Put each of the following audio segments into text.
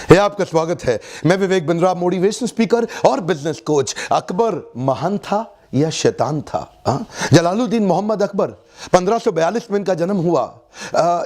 है आपका स्वागत है। मैं विवेक बिंद्रा, मोटिवेशन स्पीकर और बिजनेस कोच। अकबर महान था या शैतान था? जलालुद्दीन मोहम्मद अकबर 1542 में इनका जन्म हुआ।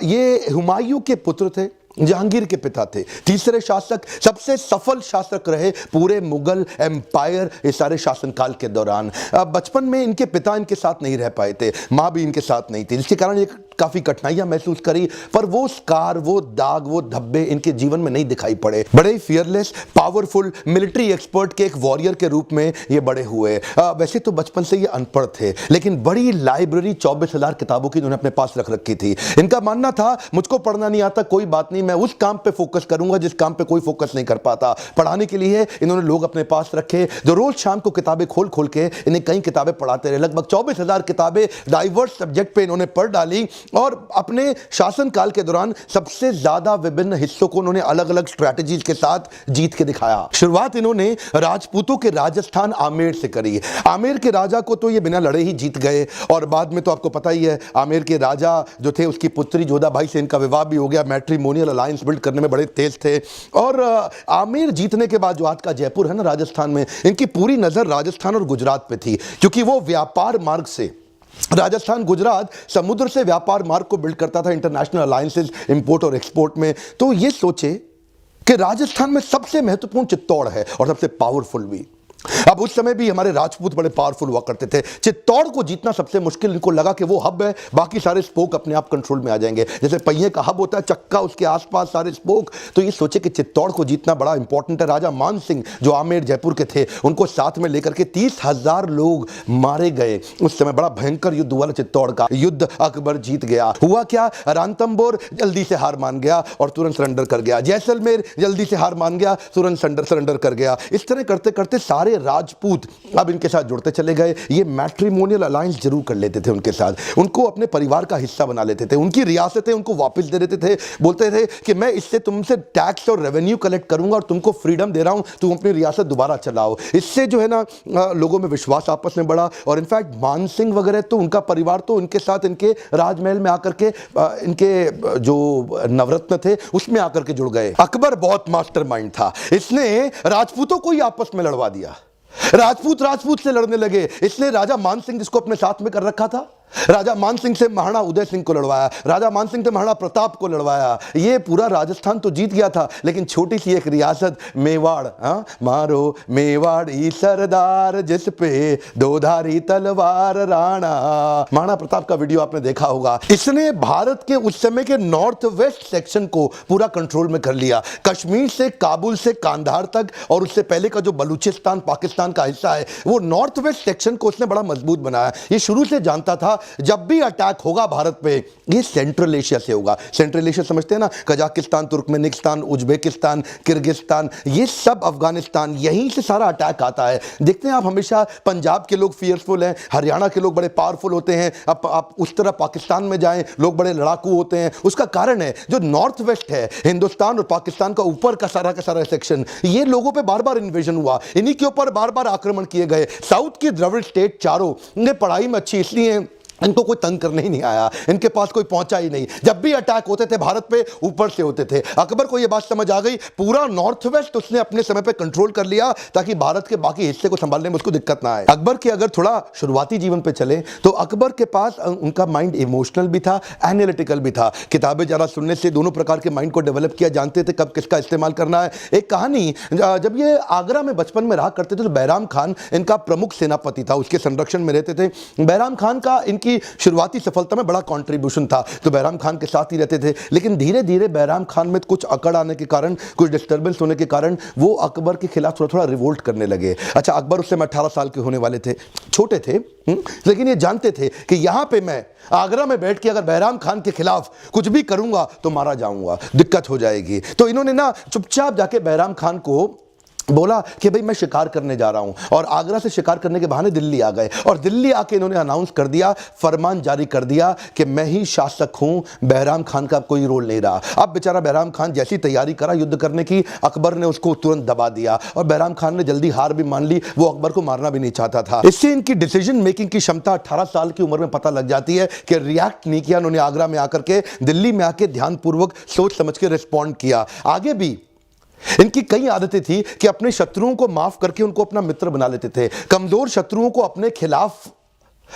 ये हुमायूं के पुत्र थे, जहांगीर के पिता थे, तीसरे शासक, सबसे सफल शासक रहे पूरे मुगल एम्पायर इस सारे शासनकाल के दौरान। बचपन में इनके पिता इनके साथ नहीं रह पाए थे, माँ भी इनके साथ नहीं थी, जिसके कारण ये काफी कठिनाइयां महसूस करी, पर वो स्कार, वो दाग, वो धब्बे इनके जीवन में नहीं दिखाई पड़े। बड़े फियरलेस, पावरफुल, मिलिट्री एक्सपर्ट के एक वॉरियर के रूप में ये बड़े हुए। वैसे तो बचपन से ये अनपढ़ थे, लेकिन बड़ी लाइब्रेरी 24,000 किताबों की इन्होंने अपने पास रख रखी थी। इनका मानना था मुझको पढ़ना नहीं आता, कोई बात नहीं, मैं उस काम पे फोकस करूंगा जिस काम पे कोई फोकस नहीं कर पाता। पढ़ाने के लिए इन्होंने लोग अपने पास रखे जो रोज शाम को किताबें खोल खोल के इन्हें कई किताबें पढ़ाते रहे। लगभग 24,000 किताबें डाइवर्स सब्जेक्ट पे इन्होंने पढ़ डाली और अपने शासनकाल के दौरान सबसे ज्यादा विभिन्न हिस्सों को उन्होंने अलग अलग स्ट्रैटेजीज के साथ जीत के दिखाया। शुरुआत इन्होंने राजपूतों के राजस्थान आमेर से करी। आमेर के राजा को तो ये बिना लड़े ही जीत गए और बाद में तो आपको पता ही है, आमेर के राजा जो थे उसकी पुत्री जोधाबाई से इनका विवाह भी हो गया। मैट्रिमोनियल अलायंस बिल्ड करने में बड़े तेज थे। और आमेर जीतने के बाद जो आज का जयपुर है ना राजस्थान में, इनकी पूरी नजर राजस्थान और गुजरात पे थी, क्योंकि वो व्यापार मार्ग से राजस्थान गुजरात समुद्र से व्यापार मार्ग को बिल्ड करता था, इंटरनेशनल अलायंसेस इंपोर्ट और एक्सपोर्ट में। तो ये सोचे कि राजस्थान में सबसे महत्वपूर्ण चित्तौड़ है और सबसे पावरफुल भी। अब उस समय भी हमारे राजपूत बड़े पावरफुल हुआ करते थे। चित्तौड़ को जीतना सबसे मुश्किल, इनको लगा कि वो हब है, बाकी सारे स्पोक अपने आप कंट्रोल में आ जाएंगे। जैसे पहिए का हब होता है, चक्का, उसके आसपास सारे स्पोक। तो ये सोचे कि चित्तौड़ को जीतना बड़ा इंपॉर्टेंट है। राजा मान सिंह जो आमेर जयपुर के थे, उनको साथ में लेकर के 30,000 लोग मारे गए। उस समय बड़ा भयंकर युद्ध हुआ चित्तौड़ का। युद्ध अकबर जीत गया। हुआ क्या, रणथंभौर जल्दी से हार मान गया और तुरंत सरेंडर कर गया। जैसलमेर जल्दी से हार मान गया, तुरंत सरेंडर कर गया। इस तरह करते करते सारे राजपूत अब इनके साथ जुड़ते चले गए। ये मैट्रिमोनियल अलायंस जरूर कर लेते थे उनके साथ, उनको अपने परिवार का हिस्सा बना लेते थे, उनकी रियासतें उनको वापस दे देते थे। बोलते थे कि मैं इससे तुमसे टैक्स और रेवेन्यू कलेक्ट करूंगा और तुमको फ्रीडम दे रहा हूं, तुम अपनी रियासत दोबारा चलाओ। इससे जो है ना लोगों में विश्वास आपस में बढ़ा। और इनफैक्ट मान सिंह वगैरह तो उनका परिवार तो इनके साथ इनके राजमहल में आकर के इनके जो नवरत्न थे उसमें आकर के जुड़ गए। अकबर बहुत मास्टरमाइंड था, इसने राजपूतों को ही आपस में लड़वा दिया। राजपूत राजपूत से लड़ने लगे। इसने राजा मान सिंह जिसको अपने साथ में कर रखा था, राजा मान सिंह से महाराणा उदय सिंह को लड़वाया, राजा मान सिंह से महाराणा प्रताप को लड़वाया। ये पूरा राजस्थान तो जीत गया था, लेकिन छोटी सी एक रियासत मेवाड़, मारो मेवाड़ी सरदार जिस पे दोधारी तलवार राणा, महाराणा प्रताप का वीडियो आपने देखा होगा। इसने भारत के उस समय के नॉर्थ वेस्ट सेक्शन को पूरा कंट्रोल में कर लिया। कश्मीर से काबुल से कांधार तक और उससे पहले का जो बलूचिस्तान पाकिस्तान का हिस्सा है, वो नॉर्थ वेस्ट सेक्शन को उसने बड़ा मजबूत बनाया। ये शुरू से जानता था जब भी अटैक होगा भारत पे, ये सेंट्रल एशिया से होगा। सेंट्रल एशिया समझते हैं ना, कजाकिस्तान, तुर्कमेनिस्तान, उज्बेकिस्तान, किर्गिस्तान, ये सब, अफगानिस्तान, यहीं से सारा अटैक आता है। देखते हैं आप, हमेशा पंजाब के लोग फियरफुल हैं, हरियाणा के लोग बड़े पावरफुल होते हैं। अब आप उस तरह पाकिस्तान में जाएं, लोग बड़े लड़ाकू होते हैं। उसका कारण है जो नॉर्थ वेस्ट है, हिंदुस्तान और पाकिस्तान का ऊपर का सारा सेक्शन, ये लोगों पे बार बार इन्वेजन हुआ, इन्हीं के ऊपर बार बार आक्रमण किए गए। साउथ की द्रविड़ स्टेट चारों, इन्हें पढ़ाई में अच्छी इसलिए इनको कोई तंग करने ही नहीं आया, इनके पास कोई पहुंचा ही नहीं। जब भी अटैक होते थे भारत पे, ऊपर से होते थे। अकबर को यह बात समझ आ गई, पूरा नॉर्थ वेस्ट उसने अपने समय पे कंट्रोल कर लिया ताकि भारत के बाकी हिस्से को संभालने में उसको दिक्कत ना आए। अकबर के अगर थोड़ा शुरुआती जीवन पे चले तो अकबर के पास उनका माइंड इमोशनल भी था, एनालिटिकल भी था। किताबें ज्यादा सुनने से दोनों प्रकार के माइंड को डेवलप किया, जानते थे कब किसका इस्तेमाल करना है। एक कहानी, जब ये आगरा में बचपन में रहा करते थे तो बैराम खान इनका प्रमुख सेनापति था, उसके संरक्षण में रहते थे। बैराम खान का इनकी शुरुआती सफलता में बड़ा कंट्रीब्यूशन था, तो बैराम खान के साथ ही रहते थे। लेकिन धीरे धीरे बैराम खान में कुछ अकड़ आने के कारण, कुछ डिस्टर्बेंस होने के कारण वो अकबर के खिलाफ थोड़ा थोड़ा रिवोल्ट करने लगे। अच्छा, अकबर उस समय 18 साल के होने वाले थे, छोटे थे, लेकिन ये जानते थे कि यहां पे मैं आगरा में बैठ के अगर बैराम खान के खिलाफ कुछ भी करूंगा तो मारा जाऊंगा, दिक्कत हो जाएगी। तो इन्होंने ना चुपचाप जाके बैराम खान को बोला कि भाई मैं शिकार करने जा रहा हूं, और आगरा से शिकार करने के बहाने दिल्ली आ गए। और दिल्ली आके इन्होंने अनाउंस कर दिया, फरमान जारी कर दिया कि मैं ही शासक हूं, बैराम खान का कोई रोल नहीं रहा। अब बेचारा बैराम खान जैसी तैयारी करा युद्ध करने की, अकबर ने उसको तुरंत दबा दिया और बैराम खान ने जल्दी हार भी मान ली। वो अकबर को मारना भी नहीं चाहता था। इससे इनकी डिसीजन मेकिंग की क्षमता 18 साल की उम्र में पता लग जाती है कि रिएक्ट नहीं किया उन्होंने। आगरा में आकर के, दिल्ली में आके ध्यानपूर्वक सोच समझ के रिस्पॉन्ड किया। आगे भी इनकी कई आदतें थी कि अपने शत्रुओं को माफ करके उनको अपना मित्र बना लेते थे। कमजोर शत्रुओं को अपने खिलाफ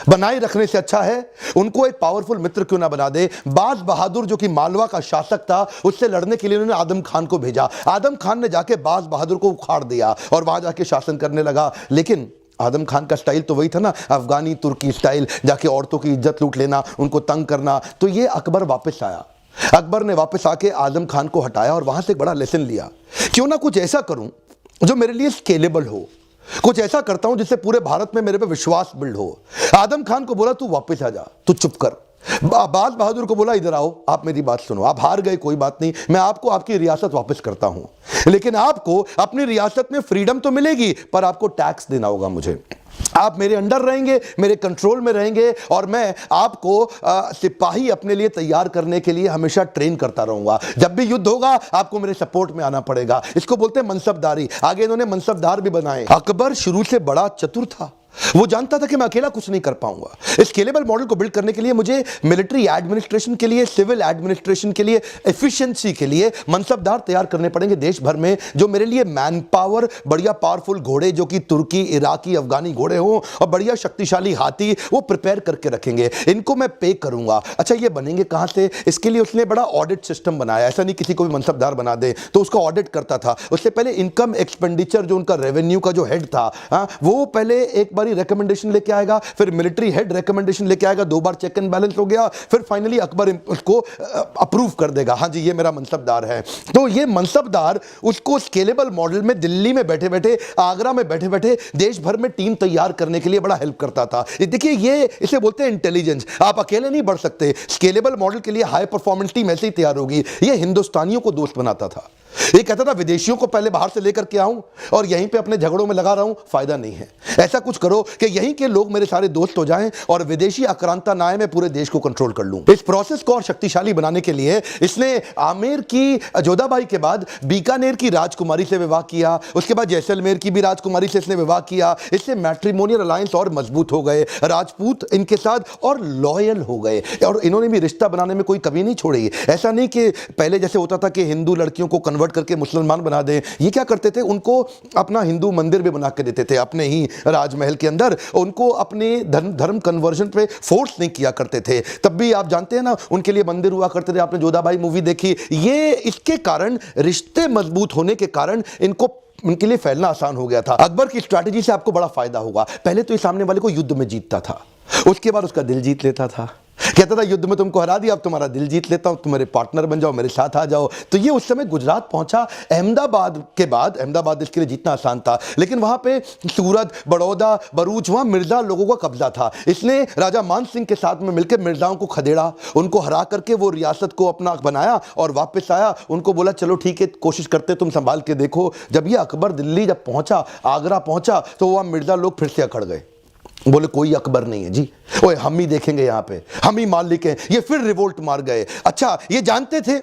बनाए रखने से अच्छा है उनको एक पावरफुल मित्र क्यों ना बना दे। बाज बहादुर जो कि मालवा का शासक था, उससे लड़ने के लिए उन्होंने आदम खान को भेजा। आदम खान ने जाके बाज बहादुर को उखाड़ दिया और वहां जाके शासन करने लगा। लेकिन आदम खान का स्टाइल तो वही था ना, अफगानी तुर्की स्टाइल, जाके औरतों की इज्जत लूट लेना, उनको तंग करना। तो ये अकबर वापस आया। अकबर ने वापस आके आदम खान को हटाया और वहां से एक बड़ा लेसन लिया, क्यों ना कुछ ऐसा करूं जो मेरे लिए स्केलेबल हो, कुछ ऐसा करता हूं जिससे पूरे भारत में मेरे पे विश्वास बिल्ड हो। आदम खान को बोला तू वापस आ जा, तू चुप कर। बाज बहादुर को बोला इधर आओ, आप मेरी बात सुनो, आप हार गए कोई बात नहीं, मैं आपको आपकी रियासत वापस करता हूं, लेकिन आपको अपनी रियासत में फ्रीडम तो मिलेगी पर आपको टैक्स देना होगा मुझे। आप मेरे अंडर रहेंगे, मेरे कंट्रोल में रहेंगे और मैं आपको सिपाही अपने लिए तैयार करने के लिए हमेशा ट्रेन करता रहूंगा। जब भी युद्ध होगा आपको मेरे सपोर्ट में आना पड़ेगा। इसको बोलते हैं मनसबदारी। आगे इन्होंने मनसबदार भी बनाए। अकबर शुरू से बड़ा चतुर था, वो जानता था कि मैं अकेला कुछ नहीं कर पाऊंगा। स्केलेबल मॉडल को बिल्ड करने के लिए मुझे मिलिट्री एडमिनिस्ट्रेशन के लिए, सिविल एडमिनिस्ट्रेशन के लिए, एफिशिएंसी के लिए मनसबदार तैयार करने पड़ेंगे देश भर में, जो मेरे लिए मैन पावर, बढ़िया पावरफुल घोड़े जो कि तुर्की, इराकी, अफगानी घोड़े हों और बढ़िया शक्तिशाली हाथी वो प्रिपेयर करके रखेंगे। इनको मैं पे करूंगा। अच्छा ये बनेंगे कहां से? इसके लिए उसने बड़ा ऑडिट सिस्टम बनाया। ऐसा नहीं किसी को भी मनसबदार बना दे, तो उसका ऑडिट करता था। उससे पहले इनकम एक्सपेंडिचर जो उनका रेवेन्यू का जो हेड था, वो पहले एक रिकमेंडेशन लेके आएगा, फिर मिलिट्री हेड रिकमेंडेशन लेके आएगा, 2 बार चेक एंड बैलेंस हो गया, फिर फाइनली अकबर उसको अप्रूव कर देगा, हाँ जी ये मेरा मनसबदार है। तो ये मनसबदार उसको स्केलेबल मॉडल में दिल्ली में बैठे बैठे, आगरा में बैठे बैठे देश भर में टीम तैयार करने के लिए बड़ा हेल्प करता था। देखिए ये इसे बोलते हैं इंटेलिजेंस। आप अकेले नहीं बढ़ सकते। स्केलेबल मॉडल के लिए हाई परफॉर्मेंस टीम ऐसे ही तैयार होगी। ये हिंदुस्तानियों को दोस्त बनाता था। ये कहता था विदेशियों को पहले बाहर से लेकर के आऊं और यहीं पे अपने झगड़ों में लगा रहा हूं, फायदा नहीं है। ऐसा कुछ करो कि यहीं के लोग मेरे सारे दोस्त हो जाएं और विदेशी आक्रांता ना आए, मैं पूरे देश को कंट्रोल कर लूं। इस प्रोसेस को और शक्तिशाली बनाने के लिए इसने आमेर की जोधाबाई के बाद बीकानेर की राजकुमारी से विवाह किया। उसके बाद जैसलमेर की भी राजकुमारी से इसने विवाह किया। इससे मैट्रिमोनियल अलायंस और मजबूत हो गए। राजपूत इनके साथ और लॉयल हो गए और इन्होंने भी रिश्ता बनाने में कोई कमी नहीं छोड़ी। ऐसा नहीं कि पहले जैसे होता था कि हिंदू लड़कियों को कन्वर्ट करके मुसलमान बना दें। ये क्या करते थे, उनको अपना हिंदू मंदिर भी बना के देते थे अपने ही राजमहल के अंदर। उनको अपने धर्म कन्वर्जन पे फोर्स नहीं किया करते थे। तब भी आप जानते हैं ना उनके लिए मंदिर हुआ करते थे। आपने जोधाबाई मूवी देखी। ये इसके कारण, रिश्ते मजबूत होने के कारण इनको उनके लिए फैलना आसान हो गया था। अकबर की स्ट्रैटेजी से आपको बड़ा फायदा होगा। पहले तो ये सामने वाले को युद्ध में जीतता था, उसके बाद उसका दिल जीत लेता था। कहता था युद्ध में तुमको हरा दिया, अब तुम्हारा दिल जीत लेता हूं, तुम मेरे पार्टनर बन जाओ, मेरे साथ आ जाओ। तो ये उस समय गुजरात पहुंचा। अहमदाबाद के बाद, अहमदाबाद इसके लिए जीतना आसान था, लेकिन वहां पे सूरत, बड़ौदा, भरूच, वहां मिर्जा लोगों का कब्जा था। इसने राजा मान सिंह के साथ में मिलकर मिर्जाओं को खदेड़ा, उनको हरा करके वो रियासत को अपना बनाया और वापस आया। उनको बोला चलो ठीक है, कोशिश करते, तुम संभाल के देखो। जब ये अकबर दिल्ली जब पहुंचा, आगरा पहुंचा, तो वहां मिर्जा लोग फिर से अकड़ गए। बोले कोई अकबर नहीं है जी, ओए हम ही देखेंगे, यहाँ पे हम ही मालिक हैं। ये फिर रिवोल्ट मार गए। अच्छा ये जानते थे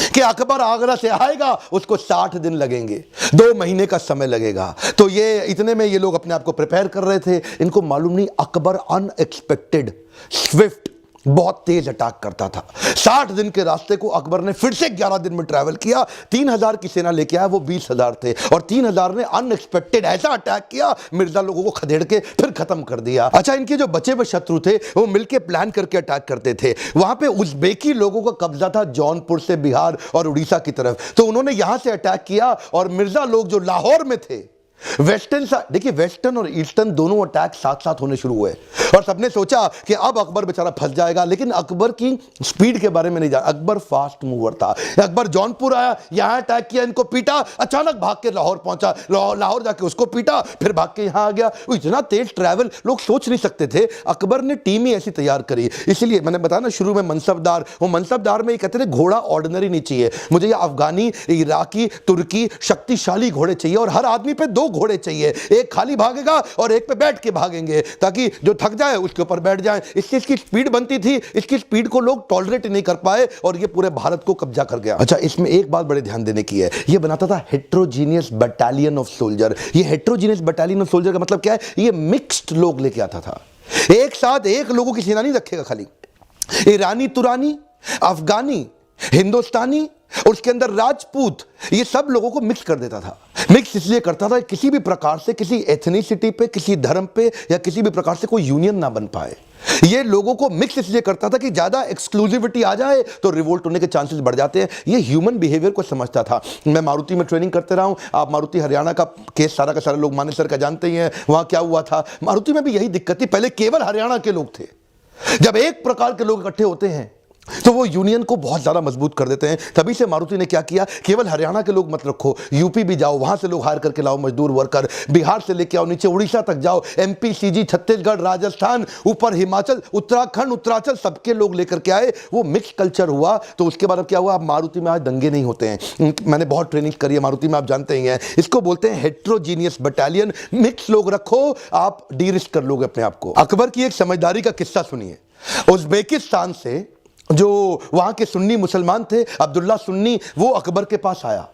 कि अकबर आगरा से आएगा, उसको 60 दिन लगेंगे, 2 महीने का समय लगेगा। तो ये इतने में ये लोग अपने आप को प्रिपेयर कर रहे थे। इनको मालूम नहीं अकबर अनएक्सपेक्टेड, स्विफ्ट, बहुत तेज अटैक करता था। 60 दिन के रास्ते को अकबर ने फिर से 11 दिन में ट्रैवल किया। 3000 की सेना लेके आया, वो 20,000 थे और 3000 ने अनएक्सपेक्टेड ऐसा अटैक किया, मिर्जा लोगों को खदेड़ के फिर खत्म कर दिया। अच्छा इनके जो बचे हुए शत्रु थे वो मिलके प्लान करके अटैक करते थे। वहां पे उज़्बेकी लोगों का कब्जा था जौनपुर से बिहार और उड़ीसा की तरफ, तो उन्होंने यहां से अटैक किया और मिर्जा लोग जो लाहौर में थे, वेस्टर्न, देखिए वेस्टर्न और ईस्टर्न दोनों अटैक साथ साथ होने शुरू हुए और सबने सोचा कि अब अकबर बेचारा फंस जाएगा। लेकिन अकबर की स्पीड के बारे में नहीं जाना। अकबर फास्ट मूवर था। अकबर जौनपुर आया, यहां अटैक किया, इनको पीटा, अचानक भाग के लाहौर पहुंचा, लाहौर जाके उसको पीटा, फिर भाग के यहां आ गया। वो इतना तेज ट्रैवल लोग सोच नहीं सकते थे। अकबर ने टीम ही ऐसी तैयार करी। इसलिए मैंने बताया ना शुरू में मनसबदार, वो मनसबदार में ये कहते थे घोड़ा ऑर्डिनरी नहीं चाहिए, मुझे ये अफगानी, इराकी, तुर्की शक्तिशाली घोड़े चाहिए और हर आदमी पे 2 घोड़े चाहिए, एक खाली भागेगा और एक पे बैठ के भागेंगे, ताकि जो थक जाए उसके ऊपर बैठ जाए। इससे इसकी स्पीड बनती थी। इसकी स्पीड को लोग टॉलरेट नहीं कर पाए और ये पूरे भारत को कब्जा कर गया। अच्छा इसमें एक बात बड़े ध्यान देने की है, ये बनाता था हेट्रोजीनियस बटालियन ऑफ सोल्जर। ये हेट्रोजीनियस बटालियन ऑफ सोल्जर का मतलब क्या है, ये मिक्स्ड लोग लेके आता था। एक साथ एक लोगों की सेना नहीं रखेगा खाली। ईरानी, तुरानी, अफगानी, हिंदुस्तानी और उसके अंदर राजपूत, ये सब लोगों को मिक्स कर देता था। मिक्स इसलिए करता था किसी भी प्रकार से किसी एथनिसिटी पे, किसी धर्म पे या किसी भी प्रकार से कोई यूनियन ना बन पाए। ये लोगों को मिक्स इसलिए करता था कि ज्यादा एक्सक्लूसिविटी आ जाए तो रिवोल्ट होने के चांसेस बढ़ जाते हैं। ये ह्यूमन बिहेवियर को समझता था। मैं मारुति में ट्रेनिंग करते रहा हूं, आप मारुति हरियाणा का केस सारा का सारा लोग माने सर का जानते ही हैं। वहां क्या हुआ था, मारुति में भी यही दिक्कत थी। पहले केवल हरियाणा के लोग थे। जब एक प्रकार के लोग इकट्ठे होते हैं तो वो यूनियन को बहुत ज्यादा मजबूत कर देते हैं। तभी से मारुति ने क्या किया, केवल हरियाणा के लोग मत रखो, यूपी भी जाओ, वहां से लोग हायर करके लाओ मजदूर वर्कर, बिहार से लेके आओ नीचे उड़ीसा तक जाओ, एमपी, सीजी, छत्तीसगढ़, राजस्थान, ऊपर हिमाचल, उत्तराखंड, उत्तरांचल, सबके लोग लेकर के आए। वो मिक्स कल्चर हुआ। तो उसके बाद अब क्या हुआ, अब मारुति में आज दंगे नहीं होते हैं। मैंने बहुत ट्रेनिंग करी है मारुति में, आप जानते ही हैं। इसको बोलते हैं हेट्रोजीनियस बटालियन। मिक्स लोग रखो, आप डी रिस्क कर लोगे अपने आप को। अकबर की एक समझदारी का किस्सा सुनिए। उज्बेकिस्तान से जो वहां के सुन्नी मुसलमान थे, अब्दुल्ला सुन्नी, वो अकबर के पास आया।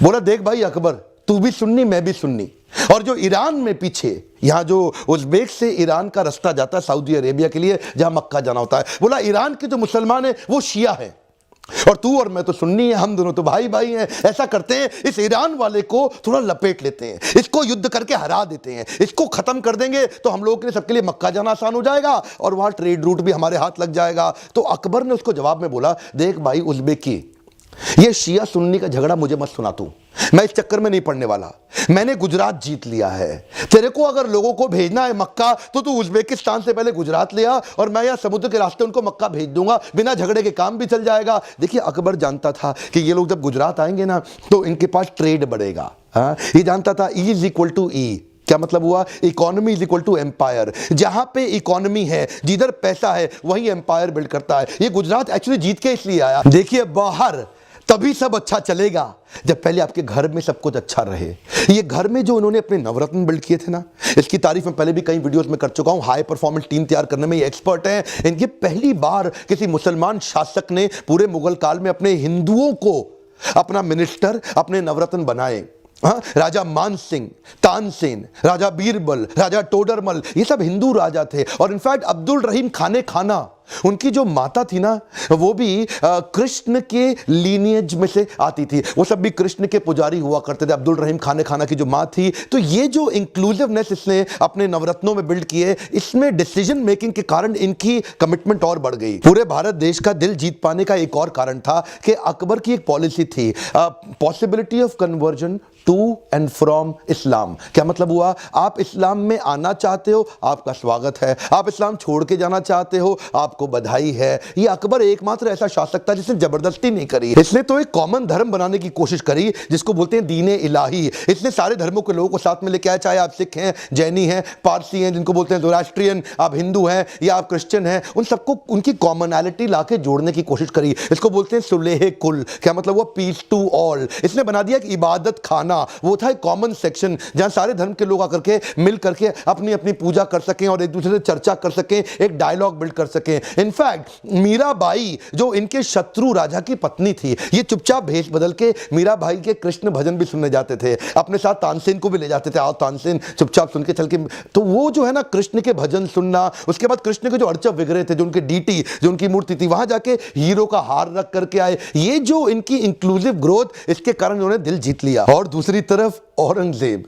बोला देख भाई अकबर, तू भी सुन्नी मैं भी सुन्नी, और जो ईरान में पीछे यहां जो उज्बेक से ईरान का रास्ता जाता है सऊदी अरेबिया के लिए, जहां मक्का जाना होता है, बोला ईरान के जो मुसलमान है वो शिया है और तू और मैं तो सुन्नी है, हम दोनों तो भाई भाई हैं। ऐसा करते हैं, इस ईरान वाले को थोड़ा लपेट लेते हैं, इसको युद्ध करके हरा देते हैं, इसको खत्म कर देंगे तो हम लोगों के लिए, सबके लिए मक्का जाना आसान हो जाएगा और वहां ट्रेड रूट भी हमारे हाथ लग जाएगा। तो अकबर ने उसको जवाब में बोला, देख भाई उज्बेकी, ये शिया सुन्नी का झगड़ा मुझे मत सुना तू, मैं इस चक्कर में नहीं पड़ने वाला। मैंने गुजरात जीत लिया है। तेरे को अगर लोगों को भेजना है मक्का तो तू उज्बेकिस्तान से पहले गुजरात ले आ और मैं यहाँ समुद्र के रास्ते उनको मक्का भेज दूंगा, बिना झगड़े के काम भी चल जाएगा। देखिए अकबर जानता था कि ये लोग जब गुजरात आएंगे ना तो इनके पास ट्रेड बढ़ेगा। ये जानता था E is equal to E। क्या मतलब हुआ, economy is equal to empire. जहां पे इकोनॉमी है, जिधर पैसा है, वही एम्पायर बिल्ड करता है। ये गुजरात एक्चुअली जीत के इसलिए आया। देखिए बाहर तभी सब अच्छा चलेगा जब पहले आपके घर में सब कुछ अच्छा रहे। ये घर में जो उन्होंने अपने नवरत्न बिल्ड किए थे ना, इसकी तारीफ मैं पहले भी कई वीडियोस में कर चुका हूं। हाई परफॉर्मेंस टीम तैयार करने में ये एक्सपर्ट हैं। इनकी पहली बार किसी मुसलमान शासक ने पूरे मुगल काल में अपने हिंदुओं को अपना मिनिस्टर, अपने नवरत्न बनाए। राजा मान सिंह, तानसेन, राजा बीरबल, राजा टोडरमल, ये सब हिंदू राजा थे। और इनफैक्ट अब्दुल रहीम खाने खाना, उनकी जो माता थी ना, वो भी कृष्ण के लीनियज में से आती थी। वो सब भी कृष्ण के पुजारी हुआ करते थे। अब्दुल रहीम खाने खाना की जो माँ थी। तो ये जो इंक्लूसिवनेस इसने अपने नवरत्नों में बिल्ड किए, इसमें डिसीजन मेकिंग के कारण इनकी कमिटमेंट और बढ़ गई। पूरे भारत देश का दिल जीत पाने का एक और कारण था कि अकबर की एक पॉलिसी थी, possibility of conversion to and from Islam. क्या मतलब हुआ, आप इस्लाम में आना चाहते हो, आपका स्वागत है। आप इस्लाम छोड़ के जाना चाहते हो, आपको बधाई है। ये अकबर एकमात्र ऐसा शासक था जिसने जबरदस्ती नहीं करी। इसने तो एक कॉमन धर्म बनाने की कोशिश करी, जिसको बोलते हैं दीन इलाही। इसने सारे धर्मों के लोगों को साथ में लेके आया, चाहे आप सिख हैं, जैनी हैं, पारसी हैं, जिनको बोलते हैं ज़ोरास्ट्रियन, आप हिंदू हैं या आप क्रिश्चियन हैं, उन सबको उनकी कॉमनैलिटी लाके जोड़ने की कोशिश करी। इसको बोलते हैं सुलेह कुल। क्या मतलब हुआ, पीस टू ऑल। इसने बना दिया कि इबादत खाना, वो था एक कॉमन सेक्शन जहां सारे धर्म के लोग आकर के मिल करके अपनी अपनी पूजा कर सकें और एक दूसरे से चर्चा कर सकें, एक डायलॉग बिल्ड कर सकें। इनफैक्ट मीराबाई जो इनके शत्रु राजा की पत्नी थी, ये चुपचाप भेष बदल के मीराबाई के कृष्ण भजन भी सुनने जाते थे। अपने साथ तानसेन को भी ले जाते थे, आओ तानसेन चुपचाप सुन के चल के। तो वो जो है ना कृष्ण के भजन सुनना, उसके बाद कृष्ण के जो अर्चक विग्रह थे, जो उनके डीटी, जो उनकी मूर्ति थी, वहां जाके हीरो का हार रख करके आए। ये जो इनकी इंक्लूसिव ग्रोथ, इसके कारण उन्होंने दिल जीत लिया। और दूसरी तरफ औरंगजेब,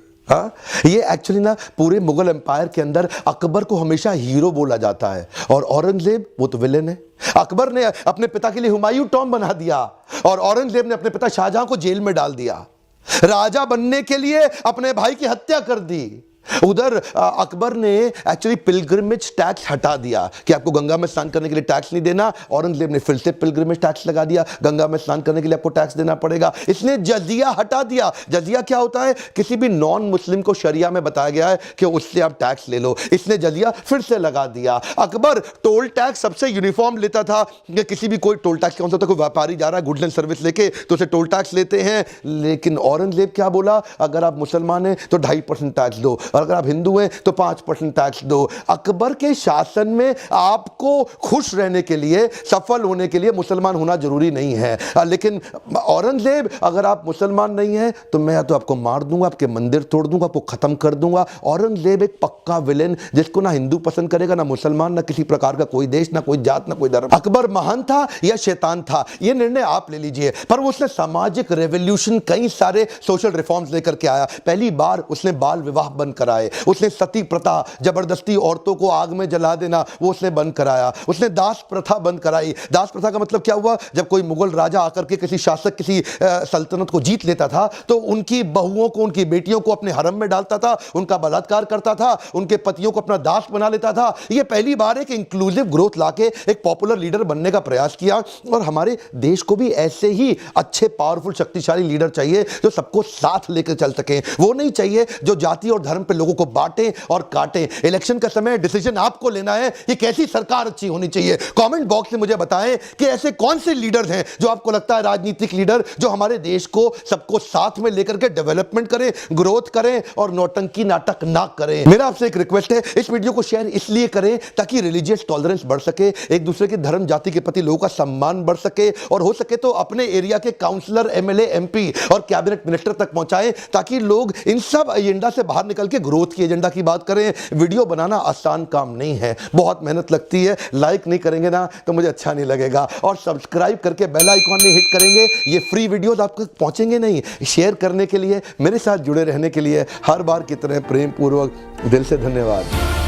ये एक्चुअली ना पूरे मुगल एम्पायर के अंदर अकबर को हमेशा हीरो बोला जाता है और औरंगजेब वो तो विलेन है। अकबर ने अपने पिता के लिए हुमायूं टॉम बना दिया और औरंगजेब ने अपने पिता शाहजहां को जेल में डाल दिया। राजा बनने के लिए अपने भाई की हत्या कर दी। उधर अकबर ने एक्चुअली पिलग्रिमेज टैक्स हटा दिया कि आपको गंगा में स्नान करने के लिए टैक्स नहीं देना। औरंगजेब ने फिर से पिलग्रिमेज टैक्स लगा दिया, गंगा में स्नान करने के लिए आपको टैक्स देना पड़ेगा। इसने जजिया हटा दिया। जजिया क्या होता है, किसी भी नॉन मुस्लिम को शरिया में बताया गया है कि उससे आप टैक्स ले लो। इसने जजिया फिर से लगा दिया। अकबर टोल टैक्स सबसे यूनिफॉर्म लेता था कि किसी भी कोई टोल टैक्स कौन सा होता है, कोई व्यापारी जा रहा है गुड्स एंड सर्विस लेके तो उसे टोल टैक्स लेते हैं। लेकिन औरंगजेब क्या बोला, अगर आप मुसलमान हैं तो 2.5% टैक्स दो, और अगर आप हिंदू हैं तो 5% टैक्स दो। अकबर के शासन में आपको खुश रहने के लिए, सफल होने के लिए मुसलमान होना जरूरी नहीं है। लेकिन औरंगजेब, अगर आप मुसलमान नहीं हैं तो मैं या तो आपको मार दूंगा, आपके मंदिर तोड़ दूंगा, आपको खत्म कर दूंगा। औरंगजेब एक पक्का विलेन, जिसको ना हिंदू पसंद करेगा, ना मुसलमान, ना किसी प्रकार का कोई देश, ना कोई जात, ना कोई धर्म। अकबर महान था या शैतान था, यह निर्णय आप ले लीजिए। पर वो उसने सामाजिक रेवोल्यूशन, कई सारे सोशल रिफॉर्म्स लेकर के आया। पहली बार उसने बाल विवाह बंद कराए, उसने सती प्रथा, जबरदस्ती औरतों को आग में जला देना, वो उसने बंद कराया। उसने दास प्रथा बंद कराई। दास प्रथा का मतलब क्या हुआ? जब कोई मुगल राजा आकर के किसी शासक, किसी सल्तनत को जीत लेता था तो उनकी बहुओं को, उनकी बेटियों को अपने हरम में डालता था, उनका बलात्कार करता था, उनके पतियों को अपना दास बना लेता था। यह पहली बार है कि इंक्लूसिव ग्रोथ लाके एक पॉपुलर लीडर बनने का प्रयास किया। और हमारे देश को भी ऐसे ही अच्छे, पावरफुल, शक्तिशाली लीडर चाहिए जो सबको साथ लेकर चल सके। वो नहीं चाहिए जो जाति और धर्म पे लोगों को बांटे और काटे। इलेक्शन का समय, डिसीजन आपको लेना है कि कैसी सरकार अच्छी होनी चाहिए। कमेंट बॉक्स में मुझे बताएं कि ऐसे कौन से लीडर्स हैं जो आपको लगता है, राजनीतिक लीडर जो हमारे देश को, सबको साथ में लेकर के डेवलपमेंट करें, ग्रोथ करें और नौटंकी नाटक ना करें। मेरा आपसे एक रिक्वेस्ट है, इस वीडियो को शेयर इसलिए करें ताकि रिलीजियस टॉलरेंस बढ़ सके, एक दूसरे के धर्म जाति के प्रति लोगों का सम्मान बढ़ सके, और हो सके तो अपने एरिया के काउंसलर, एमएलए, एमपी और कैबिनेट मिनिस्टर तक पहुंचाएं ताकि लोग इन सब एजेंडा से बाहर निकल के ग्रोथ की एजेंडा की बात करें। वीडियो बनाना आसान काम नहीं है, बहुत मेहनत लगती है। लाइक नहीं करेंगे ना तो मुझे अच्छा नहीं लगेगा, और सब्सक्राइब करके बेल आइकॉन में हिट करेंगे। ये फ्री वीडियोस आप तक पहुंचेंगे नहीं। शेयर करने के लिए, मेरे साथ जुड़े रहने के लिए हर बार की तरह प्रेम पूर्वक दिल से धन्यवाद।